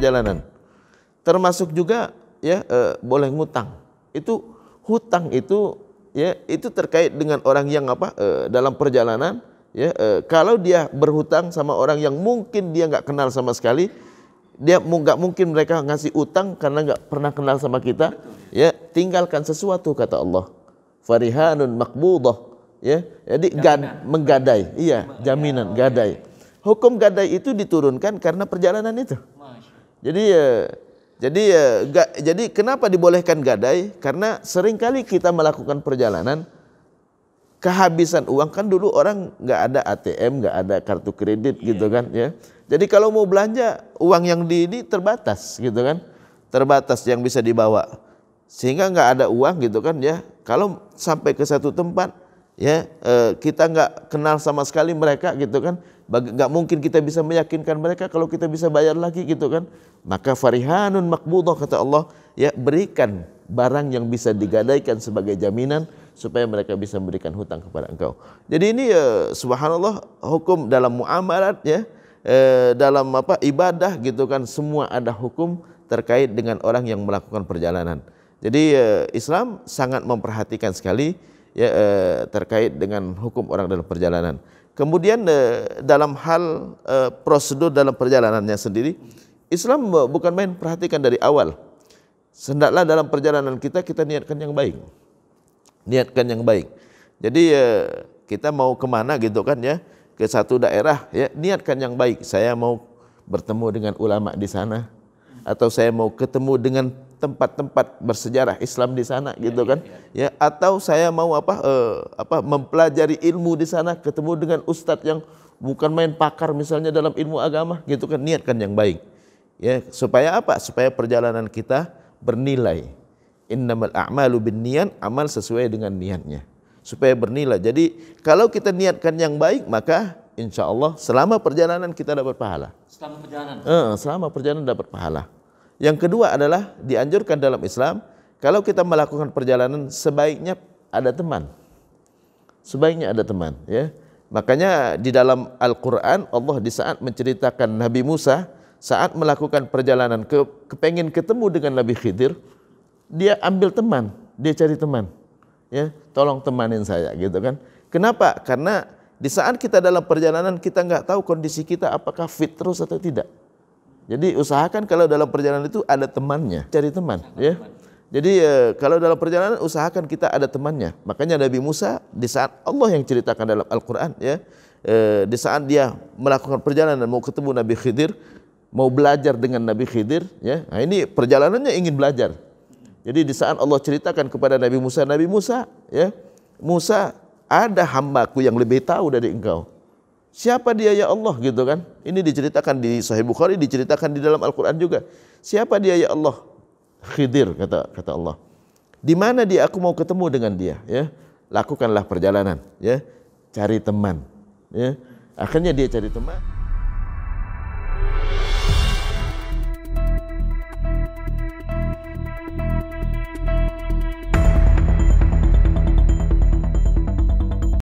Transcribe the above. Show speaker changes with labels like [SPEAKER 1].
[SPEAKER 1] perjalanan. Termasuk juga ya boleh ngutang. Itu hutang itu ya itu terkait dengan orang yang dalam perjalanan ya kalau dia berhutang sama orang yang mungkin dia nggak kenal sama sekali, dia nggak mungkin mereka ngasih utang karena nggak pernah kenal sama kita. Ya, tinggalkan sesuatu kata Allah. Farihanun maqbudah, ya. Jadi menggadai, iya, jaminan gadai. Hukum gadai itu diturunkan karena perjalanan itu. Jadi kenapa dibolehkan gadai? Karena seringkali kita melakukan perjalanan kehabisan uang, kan dulu orang nggak ada ATM, nggak ada kartu kredit gitu kan ya. Jadi kalau mau belanja uang yang ini terbatas gitu kan, terbatas yang bisa dibawa, sehingga nggak ada uang gitu kan ya. Kalau sampai ke satu tempat ya kita nggak kenal sama sekali mereka gitu kan, nggak mungkin kita bisa meyakinkan mereka kalau kita bisa bayar lagi gitu kan. Maka farihanun maqbudah kata Allah, ya berikan barang yang bisa digadaikan sebagai jaminan supaya mereka bisa memberikan hutang kepada engkau. Jadi ini subhanallah hukum dalam muamalat ya, dalam ibadah gitu kan, semua ada hukum terkait dengan orang yang melakukan perjalanan. Jadi Islam sangat memperhatikan sekali ya terkait dengan hukum orang dalam perjalanan. Kemudian dalam hal prosedur dalam perjalanannya sendiri, Islam bukan main perhatikan dari awal. Hendaklah dalam perjalanan kita niatkan yang baik. Niatkan yang baik. Jadi kita mau kemana gitu kan ya, ke satu daerah ya, niatkan yang baik. Saya mau bertemu dengan ulama di sana, atau saya mau ketemu dengan tempat-tempat bersejarah Islam di sana gitu kan ya, atau saya mau mempelajari ilmu di sana, ketemu dengan ustadz yang bukan main pakar misalnya dalam ilmu agama gitu kan, niatkan yang baik ya, supaya apa? Supaya perjalanan kita bernilai. Innamal a'malu binniyat, amal sesuai dengan niatnya supaya bernilai. Jadi kalau kita niatkan yang baik, maka insya Allah selama perjalanan kita dapat pahala. Selama perjalanan dapat pahala. Yang kedua adalah dianjurkan dalam Islam, kalau kita melakukan perjalanan sebaiknya ada teman. Sebaiknya ada teman ya. Makanya di dalam Al-Quran Allah di saat menceritakan Nabi Musa saat melakukan perjalanan kepengen ketemu dengan Nabi Khidir, dia ambil teman, dia cari teman ya, tolong temanin saya gitu kan. Kenapa? Karena di saat kita dalam perjalanan kita nggak tahu kondisi kita apakah fit terus atau tidak. Jadi usahakan kalau dalam perjalanan itu ada temannya, cari teman ya. Jadi kalau dalam perjalanan usahakan kita ada temannya. Makanya Nabi Musa di saat Allah yang ceritakan dalam Al-Quran ya, di saat dia melakukan perjalanan mau ketemu Nabi Khidir, mau belajar dengan Nabi Khidir ya. Nah ini perjalanannya ingin belajar. Jadi di saat Allah ceritakan kepada Nabi Musa ya, Musa, ada hambaku yang lebih tahu dari engkau. Siapa dia ya Allah gitu kan. Ini diceritakan di Sahih Bukhari, diceritakan di dalam Al-Quran juga. Siapa dia ya Allah? Khidir kata Allah. Di mana dia? Aku mau ketemu dengan dia ya. Lakukanlah perjalanan ya. Cari teman ya. Akhirnya dia cari teman.